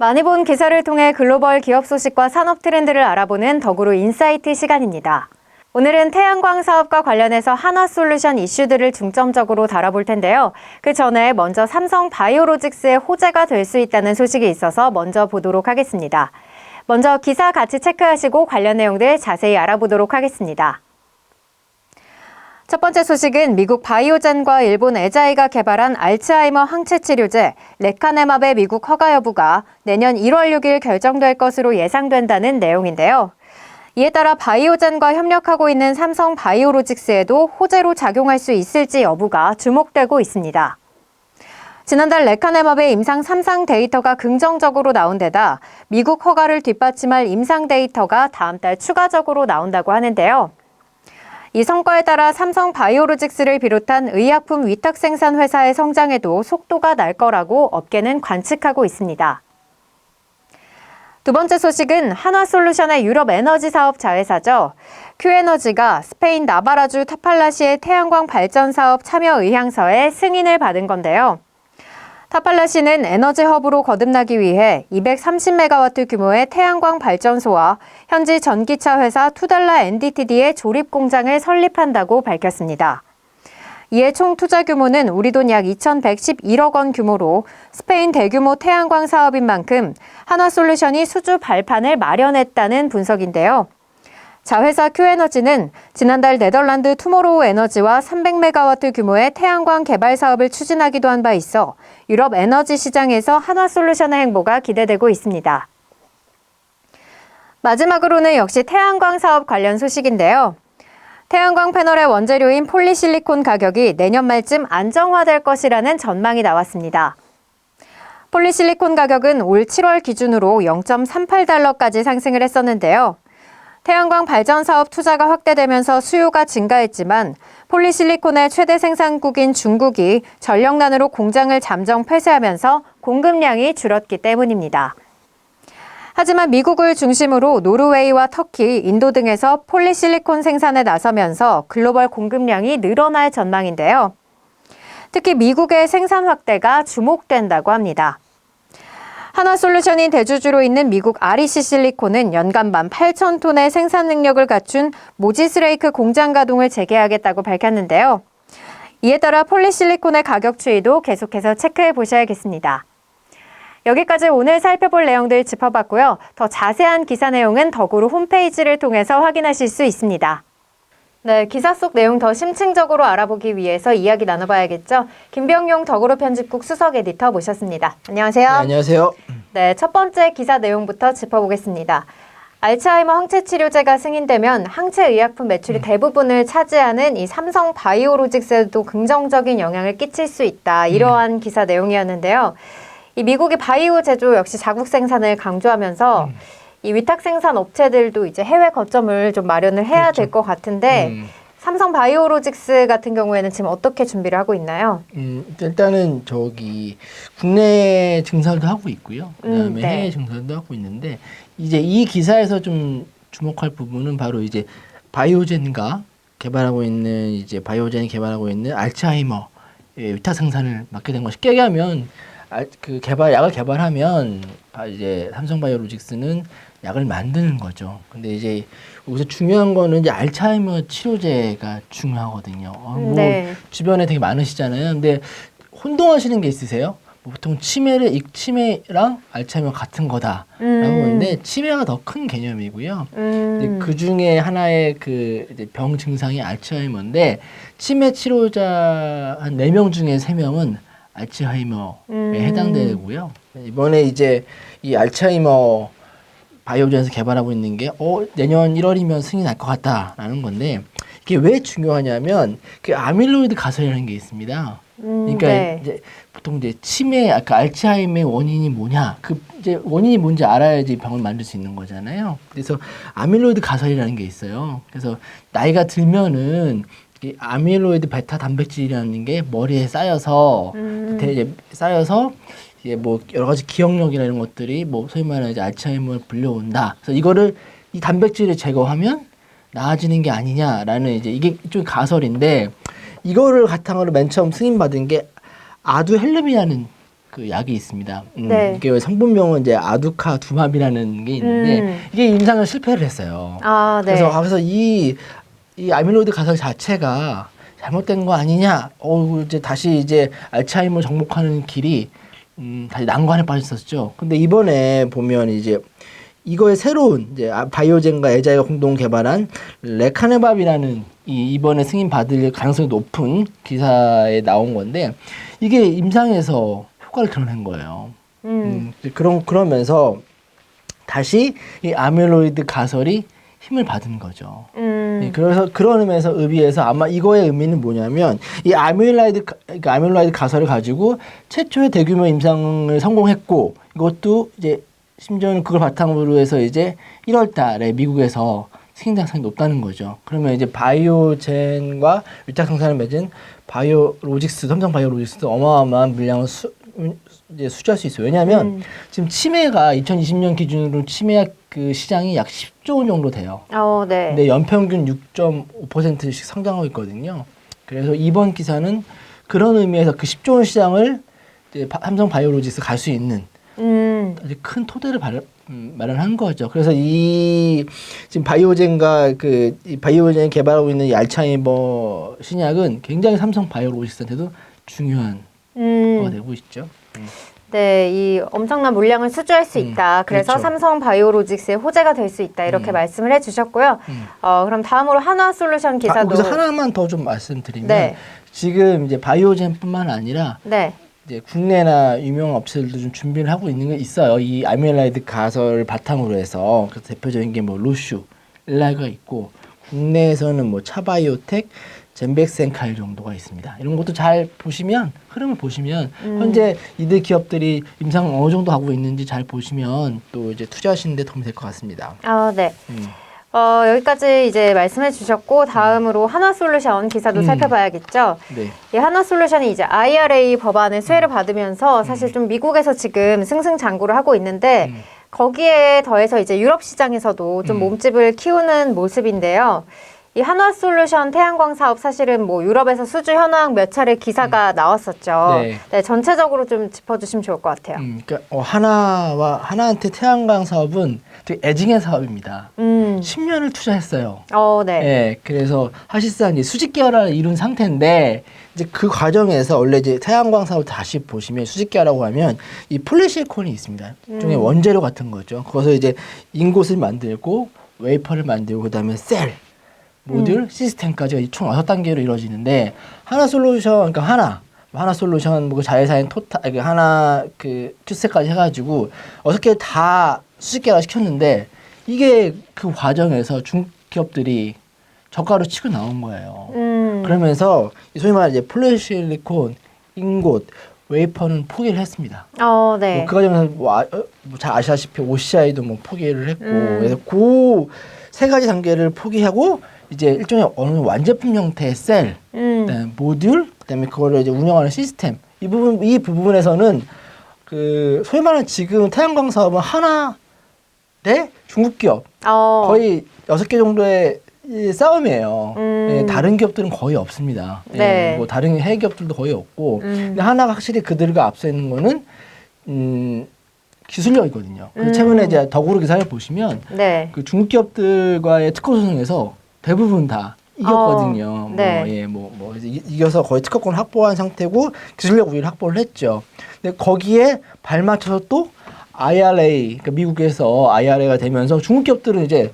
많이 본 기사를 통해 글로벌 기업 소식과 산업 트렌드를 알아보는 덕으로 인사이트 시간입니다. 오늘은 태양광 사업과 관련해서 한화솔루션 이슈들을 중점적으로 다뤄볼 텐데요. 그 전에 먼저 삼성 바이오로직스의 호재가 될 수 있다는 소식이 있어서 먼저 보도록 하겠습니다. 먼저 기사 같이 체크하시고 관련 내용들 자세히 알아보도록 하겠습니다. 첫 번째 소식은 미국 바이오젠과 일본 에자이가 개발한 알츠하이머 항체 치료제 레카네맙의 미국 허가 여부가 내년 1월 6일 결정될 것으로 예상된다는 내용인데요. 이에 따라 바이오젠과 협력하고 있는 삼성 바이오로직스에도 호재로 작용할 수 있을지 여부가 주목되고 있습니다. 지난달 레카네맙의 임상 3상 데이터가 긍정적으로 나온 데다 미국 허가를 뒷받침할 임상 데이터가 다음 달 추가적으로 나온다고 하는데요. 이 성과에 따라 삼성 바이오로직스를 비롯한 의약품 위탁 생산 회사의 성장에도 속도가 날 거라고 업계는 관측하고 있습니다. 두 번째 소식은 한화솔루션의 유럽 에너지 사업 자회사죠. 큐에너지가 스페인 나바라주 타팔라시의 태양광 발전 사업 참여 의향서에 승인을 받은 건데요. 타팔라시는 에너지 허브로 거듭나기 위해 230메가와트 규모의 태양광 발전소와 현지 전기차 회사 투달라 NDTD의 조립 공장을 설립한다고 밝혔습니다. 이에 총 투자 규모는 우리 돈 약 2,111억 원 규모로 스페인 대규모 태양광 사업인 만큼 한화솔루션이 수주 발판을 마련했다는 분석인데요. 자회사 큐에너지는 지난달 네덜란드 투모로우 에너지와 300메가와트 규모의 태양광 개발 사업을 추진하기도 한 바 있어 유럽 에너지 시장에서 한화솔루션의 행보가 기대되고 있습니다. 마지막으로는 역시 태양광 사업 관련 소식인데요. 태양광 패널의 원재료인 폴리실리콘 가격이 내년 말쯤 안정화될 것이라는 전망이 나왔습니다. 폴리실리콘 가격은 올 7월 기준으로 0.38달러까지 상승을 했었는데요. 태양광 발전 사업 투자가 확대되면서 수요가 증가했지만 폴리실리콘의 최대 생산국인 중국이 전력난으로 공장을 잠정 폐쇄하면서 공급량이 줄었기 때문입니다. 하지만 미국을 중심으로 노르웨이와 터키, 인도 등에서 폴리실리콘 생산에 나서면서 글로벌 공급량이 늘어날 전망인데요. 특히 미국의 생산 확대가 주목된다고 합니다. 한화솔루션이 대주주로 있는 미국 REC 실리콘은 연간 18,000톤의 생산 능력을 갖춘 모지스레이크 공장 가동을 재개하겠다고 밝혔는데요. 이에 따라 폴리실리콘의 가격 추이도 계속해서 체크해 보셔야겠습니다. 여기까지 오늘 살펴볼 내용들 짚어봤고요. 더 자세한 기사 내용은 덕으로 홈페이지를 통해서 확인하실 수 있습니다. 네, 기사 속 내용 더 심층적으로 알아보기 위해서 이야기 나눠봐야겠죠. 김병용 덕으로 편집국 수석 에디터 모셨습니다. 안녕하세요. 네, 안녕하세요. 네, 첫 번째 기사 내용부터 짚어보겠습니다. 알츠하이머 항체 치료제가 승인되면 항체 의약품 매출이 대부분을 차지하는 이 삼성 바이오로직스에도 긍정적인 영향을 끼칠 수 있다. 이러한 기사 내용이었는데요. 이 미국의 바이오 제조 역시 자국 생산을 강조하면서 이 위탁 생산 업체들도 이제 해외 거점을 좀 마련을 해야 될 것 같은데 삼성 바이오로직스 같은 경우에는 지금 어떻게 준비를 하고 있나요? 일단은 국내 증설도 하고 있고요. 그다음에 네. 해외 증설도 하고 있는데 이제 이 기사에서 좀 주목할 부분은 바로 이제 바이오젠이 개발하고 있는 알츠하이머 위탁 생산을 맡게 된 것이 쉽게 얘기하면 약을 개발하면 이제 삼성 바이오로직스는 약을 만드는 거죠. 근데 이제 여기서 중요한 거는 이제 알츠하이머 치료제가 중요하거든요. 네. 주변에 되게 많으시잖아요. 근데 혼동하시는 게 있으세요? 보통 치매랑 알츠하이머 같은 거다라고 하는데 치매가 더 큰 개념이고요. 그 중에 하나의 이제 병 증상이 알츠하이머인데 치매 치료자 한 4명 중에 3명은 알츠하이머에 해당되고요. 이번에 이제 이 알츠하이머 바이오젠에서 개발하고 있는 게 내년 1월이면 승인할 것 같다라는 건데 이게 왜 중요하냐면 그 아밀로이드 가설이라는 게 있습니다. 그러니까 네. 이제 보통 이제 알츠하이머의 원인이 뭐냐, 이제 원인이 뭔지 알아야지 병을 만들 수 있는 거잖아요. 그래서 아밀로이드 가설이라는 게 있어요. 그래서 나이가 들면은 이 아밀로이드 베타 단백질이라는 게 머리에 쌓여서 이제 뭐 여러 가지 기억력이나 이런 것들이 뭐 소위 말하는 이제 알츠하이머를 불려온다. 그래서 이 단백질을 제거하면 나아지는 게 아니냐라는 이제 이게 좀 가설인데 이거를 바탕으로 맨 처음 승인받은 게 아두헬름이라는 그 약이 있습니다. 네. 이게 성분명은 이제 아두카두맙이라는 게 있는데 이게 임상을 실패를 했어요. 아, 네. 그래서 이 아밀로이드 가설 자체가 잘못된 거 아니냐? 이제 다시 이제 알츠하이머 정복하는 길이 다시 난관에 빠졌었죠. 근데 이번에 보면 이제 이거의 새로운 이제 바이오젠과 에자이가 공동 개발한 레카네밥이라는 이번에 승인 받을 가능성이 높은 기사에 나온 건데 이게 임상에서 효과를 드러낸 거예요. 그러면서 다시 이 아밀로이드 가설이 힘을 받은 거죠. 네, 그래서 그런 의미에서 아마 이거의 의미는 뭐냐면 이 아밀로이드 가설을 가지고 최초의 대규모 임상을 성공했고 이것도 이제 심지어는 그걸 바탕으로 해서 이제 1월 달에 미국에서 승인 가능성이 높다는 거죠. 그러면 이제 바이오젠과 위탁 생산을 맺은 삼성 바이오로직스도 어마어마한 물량을 이제 수주할 수 있어요. 왜냐하면 지금 치매가 2020년 기준으로 치매약 그 시장이 약 10조 원 정도 돼요. 네. 근데 연평균 6.5%씩 성장하고 있거든요. 그래서 이번 기사는 그런 의미에서 그 10조 원 시장을 이제 삼성 바이오로직스 갈 수 있는 아주 큰 토대를 마련한 거죠. 그래서 지금 바이오젠과 이 바이오젠이 개발하고 있는 이 알츠하이머 신약은 굉장히 삼성 바이오로직스한테도 중요한 거가 되고 있죠. 네, 이 엄청난 물량을 수주할 수 있다. 그래서 그렇죠. 삼성 바이오로직스의 호재가 될 수 있다. 이렇게 말씀을 해주셨고요. 그럼 다음으로 한화솔루션 기사도. 여기서 하나만 더 좀 말씀드리면 네. 지금 이제 바이오젠뿐만 아니라 네. 이제 국내나 유명 업체들도 좀 준비를 하고 있는 게 있어요. 이 아밀로이드 가설을 바탕으로 해서 그래서 대표적인 게 뭐 로슈, 일라가 있고 국내에서는 뭐 차바이오텍, 젠백센칼 정도가 있습니다. 이런 것도 잘 보시면 흐름을 보시면 현재 이들 기업들이 임상 어느 정도 하고 있는지 잘 보시면 또 이제 투자하시는 데 도움이 될 것 같습니다. 네. 여기까지 이제 말씀해 주셨고 다음으로 한화솔루션 기사도 살펴봐야겠죠. 네. 이 한화솔루션이 이제 IRA 법안의 수혜를 받으면서 사실 좀 미국에서 지금 승승장구를 하고 있는데 거기에 더해서 이제 유럽 시장에서도 좀 몸집을 키우는 모습인데요. 이 한화솔루션 태양광 사업 사실은 뭐 유럽에서 수주 현황 몇 차례 기사가 나왔었죠. 네, 전체적으로 좀 짚어주시면 좋을 것 같아요. 그러니까 하나한테 태양광 사업은 되게 애증의 사업입니다. 10년을 투자했어요. 네. 네, 그래서 사실상 이제 수직 계열화를 이룬 상태인데 이제 그 과정에서 원래 이제 태양광 사업을 다시 보시면 수직 계열화라고 하면 이 폴리실콘이 있습니다. 중에 원재료 같은 거죠. 거기서 이제 인곳을 만들고 웨이퍼를 만들고 그다음에 셀 모듈, 시스템까지 총 6단계로 이루어지는데 하나솔루션, 그러니까 하나솔루션, 뭐 자회사인 토탈, 하나 그 큐세까지 해가지고 6개 다 수직계열화 시켰는데 이게 그 과정에서 중기업들이 저가로 치고 나온 거예요. 그러면서 소위 말해 이제 폴리실리콘, 인곳, 웨이퍼는 포기를 했습니다. 네. 뭐 그 과정에서 잘 아시다시피 OCI도 뭐 포기를 했고 그래서 그 세 가지 단계를 포기하고 이제 일종의 어느 완제품 형태의 셀, 그다음에 모듈, 그다음에 그거를 이제 운영하는 시스템 이 부분에서는 그 소위 말하는 지금 태양광 사업은 하나 대 중국 기업 거의 6개 정도의 싸움이에요. 네, 다른 기업들은 거의 없습니다. 네. 네, 뭐 다른 해외 기업들도 거의 없고 근데 하나가 확실히 그들과 앞서 있는 거는 기술력이거든요. 그래서 최근에 이제 더구로 기사를 보시면 네. 그 중국 기업들과의 특허 소송에서 대부분 다 이겼거든요. 네. 이겨서 거의 특허권 확보한 상태고 기술력 우위를 확보를 했죠. 근데 거기에 발맞춰서 또 IRA, 그러니까 미국에서 IRA가 되면서 중국 기업들은 이제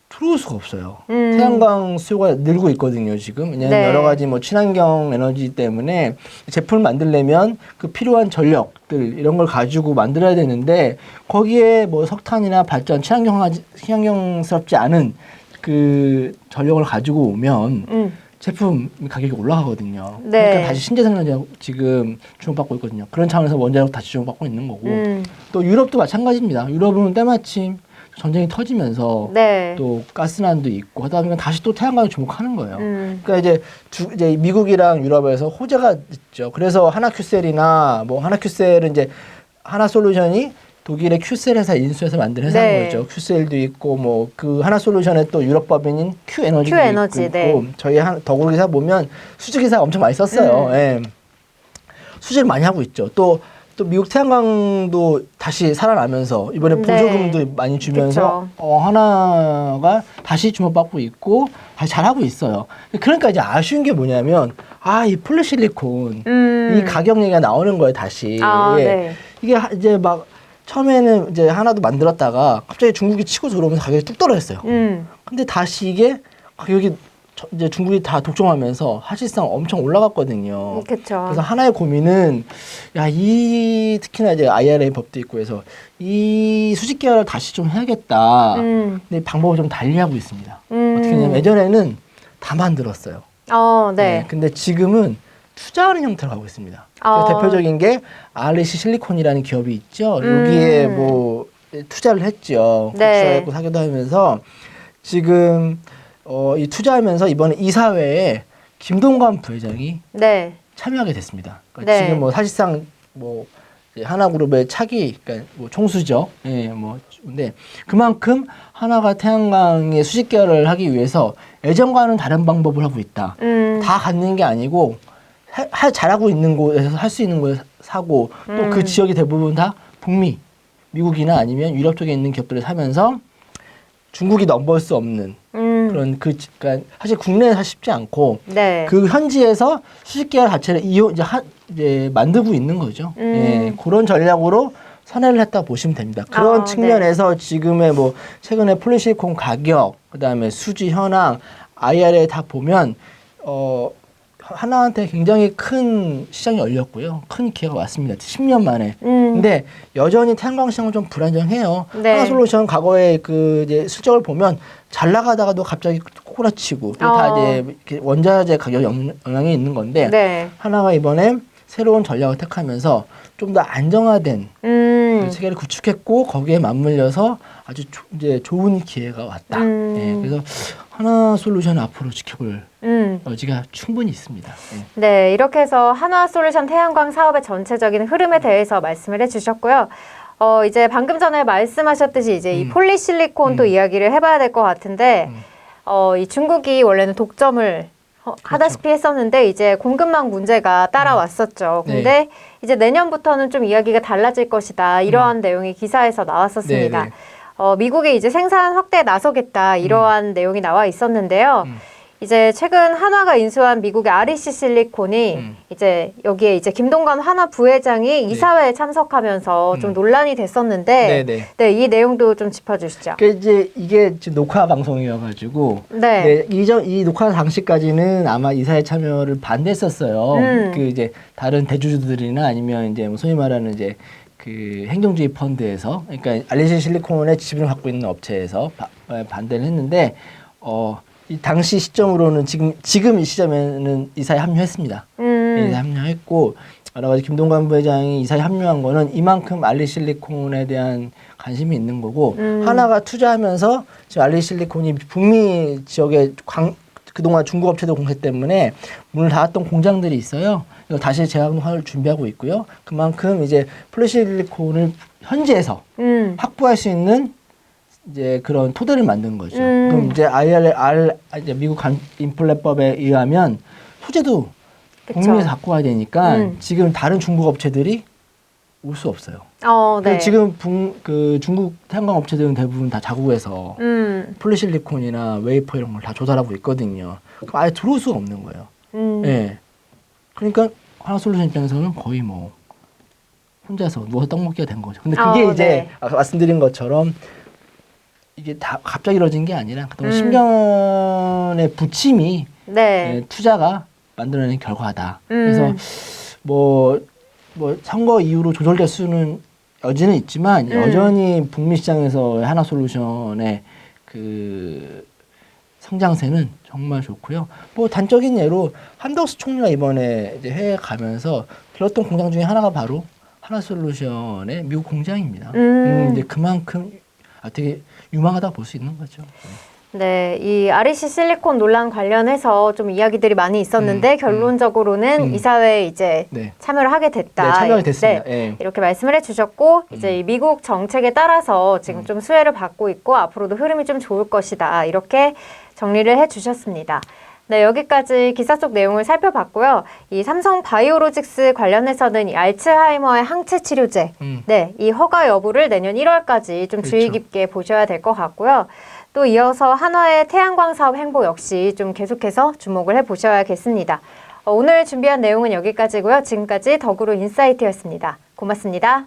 들어올 수가 없어요. 태양광 수요가 늘고 있거든요, 지금. 왜냐하면 네. 여러 가지 뭐 친환경 에너지 때문에 제품을 만들려면 그 필요한 전력들 이런 걸 가지고 만들어야 되는데 거기에 뭐 석탄이나 발전 친환경스럽지 않은 그 전력을 가지고 오면 제품 가격이 올라가거든요. 네. 그러니까 다시 신재 생산자 지금 주목받고 있거든요. 그런 차원에서 원자력 다시 주목받고 있는 거고 또 유럽도 마찬가지입니다. 유럽은 때마침 전쟁이 터지면서 네. 또 가스난도 있고 하다 보니까 다시 또 태양광에 주목하는 거예요. 그러니까 이제 미국이랑 유럽에서 호재가 있죠. 그래서 하나큐셀이나 뭐 하나큐셀은 이제 하나솔루션이 독일의 큐셀 회사 인수해서 만든 회사인 네. 거죠. 큐셀도 있고 뭐 그 하나솔루션의 또 유럽 법인인 큐에너지도 큐에너지, 있고 네. 저희 더구로 기사 보면 수질 기사 엄청 많이 썼어요. 예. 수질 많이 하고 있죠. 또 미국 태양광도 다시 살아나면서 이번에 네. 보조금도 많이 주면서 하나가 다시 주목받고 있고 다시 잘하고 있어요. 그러니까 이제 아쉬운 게 뭐냐면 이 폴리실리콘 이 가격 얘기가 나오는 거예요 다시. 예. 네. 이게 이제 막 처음에는 이제 하나도 만들었다가 갑자기 중국이 치고 들어오면서 가격이 뚝 떨어졌어요. 근데 다시 이게 가격이 이제 중국이 다 독점하면서 사실상 엄청 올라갔거든요. 그렇죠. 그래서 하나의 고민은 특히나 이제 IRA 법도 있고 해서 이 수직 계열을 다시 좀 해야겠다. 근데 방법을 좀 달리하고 있습니다. 어떻게 하냐면 예전에는 다 만들었어요. 네. 근데 지금은 투자하는 형태로 가고 있습니다. 그래서 대표적인 게 REC 실리콘이라는 기업이 있죠. 여기에 뭐 투자를 했죠. 네. 투자했고 사기도 하면서 지금 이 투자하면서 이번에 이사회에 김동관 부회장이 네. 참여하게 됐습니다. 그러니까 네. 지금 뭐 사실상 뭐 이제 하나그룹의 차기, 그러니까 뭐 총수죠. 예, 뭐 근데 그만큼 하나가 태양광의 수직 계열을 하기 위해서 예전과는 다른 방법을 하고 있다. 다 갖는 게 아니고 잘하고 있는 곳에서 할 수 있는 곳에 사고 또 그 지역이 대부분 다 북미, 미국이나 아니면 유럽 쪽에 있는 기업들을 사면서 중국이 넘볼 수 없는 그런 그러니까 사실 국내에서 쉽지 않고 네. 그 현지에서 수직 계열 자체를 이제 만들고 있는 거죠. 예, 그런 전략으로 선회를 했다 보시면 됩니다. 그런 측면에서 네. 지금의 뭐 최근에 폴리실리콘 가격, 그다음에 수지 현황, IRA 다 보면 하나한테 굉장히 큰 시장이 열렸고요. 큰 기회가 왔습니다. 10년 만에. 근데 여전히 태양광 시장은 좀 불안정해요. 네. 하나솔루션 과거에 그 이제 실적을 보면 잘 나가다가도 갑자기 꼬라치고 다 이제 이렇게 원자재 가격 영향이 있는 건데 네. 하나가 이번에 새로운 전략을 택하면서 좀 더 안정화된 체계를 구축했고 거기에 맞물려서 아주 이제 좋은 기회가 왔다. 예, 그래서 하나솔루션 앞으로 지켜볼 여지가 충분히 있습니다. 예. 네, 이렇게 해서 한화솔루션 태양광 사업의 전체적인 흐름에 대해서 말씀을 해주셨고요. 이제 방금 전에 말씀하셨듯이 이제 이 폴리실리콘도 이야기를 해봐야 될 것 같은데, 이 중국이 원래는 독점을 하다시피 했었는데 이제 공급망 문제가 따라왔었죠. 근데 네. 이제 내년부터는 좀 이야기가 달라질 것이다. 이러한 내용이 기사에서 나왔었습니다. 네, 미국이 이제 생산 확대에 나서겠다. 이러한 내용이 나와 있었는데요. 이제 최근 한화가 인수한 미국의 REC 실리콘이 이제 여기에 이제 김동관 한화 부회장이 이사회에 참석하면서 좀 논란이 됐었는데 네, 이 내용도 좀 짚어주시죠. 이게 지금 녹화 방송이어가지고 네. 이 녹화 당시까지는 아마 이사회 참여를 반대했었어요. 그 이제 다른 대주주들이나 아니면 이제 뭐 소위 말하는 이제 그 행정주의 펀드에서 그러니까 REC 실리콘의 지분을 갖고 있는 업체에서 반대를 했는데 이 당시 시점으로는 지금 이 시점에는 이사에 합류했습니다. 이사에 합류했고 여러 가지 김동관 부회장이 이사에 합류한 거는 이만큼 알리실리콘에 대한 관심이 있는 거고 하나가 투자하면서 지금 알리실리콘이 북미 지역에 그동안 중국 업체들 공세 때문에 문을 닫았던 공장들이 있어요. 이거 다시 재활용을 준비하고 있고요. 그만큼 이제 폴리실리콘을 현지에서 확보할 수 있는 이제 그런 토대를 만든 거죠. 그럼 이제 이제 미국 인플레법에 의하면 소재도 북미에서 갖고 와야 되니까 지금 다른 중국 업체들이 올 수 없어요. 네. 지금 그 중국 태양광 업체들은 대부분 다 자국에서 폴리실리콘이나 웨이퍼 이런 걸 다 조달하고 있거든요. 그럼 아예 들어올 수가 없는 거예요. 예. 그러니까 하나솔루션 입장에서는 거의 뭐 혼자서 누워서 떡 먹기가 된 거죠. 근데 그게 이제 네. 아까 말씀드린 것처럼 이게 다 갑자기 이루어진 게 아니라 그동안 10년의 부침이 네. 투자가 만들어낸 결과다. 그래서 뭐 선거 이후로 조절될 수는 여지는 있지만 여전히 북미 시장에서 하나솔루션의 그 성장세는 정말 좋고요. 뭐 단적인 예로 한덕수 총리가 이번에 이제 해외 가면서 들렀던 공장 중에 하나가 바로 하나솔루션의 미국 공장입니다. 이제 그만큼 되게 유망하다 볼 수 있는 거죠. 네, 이 REC 실리콘 논란 관련해서 좀 이야기들이 많이 있었는데 결론적으로는 이사회에 이제 네. 참여를 하게 됐다. 네, 참여가 됐습니다. 네, 예. 이렇게 말씀을 해주셨고 이제 이 미국 정책에 따라서 지금 좀 수혜를 받고 있고 앞으로도 흐름이 좀 좋을 것이다. 이렇게 정리를 해주셨습니다. 네, 여기까지 기사 속 내용을 살펴봤고요. 이 삼성 바이오로직스 관련해서는 이 알츠하이머의 항체 치료제, 네, 이 허가 여부를 내년 1월까지 좀 주의 깊게 보셔야 될 것 같고요. 또 이어서 한화의 태양광 사업 행보 역시 좀 계속해서 주목을 해보셔야겠습니다. 오늘 준비한 내용은 여기까지고요. 지금까지 덕으로 인사이트였습니다. 고맙습니다.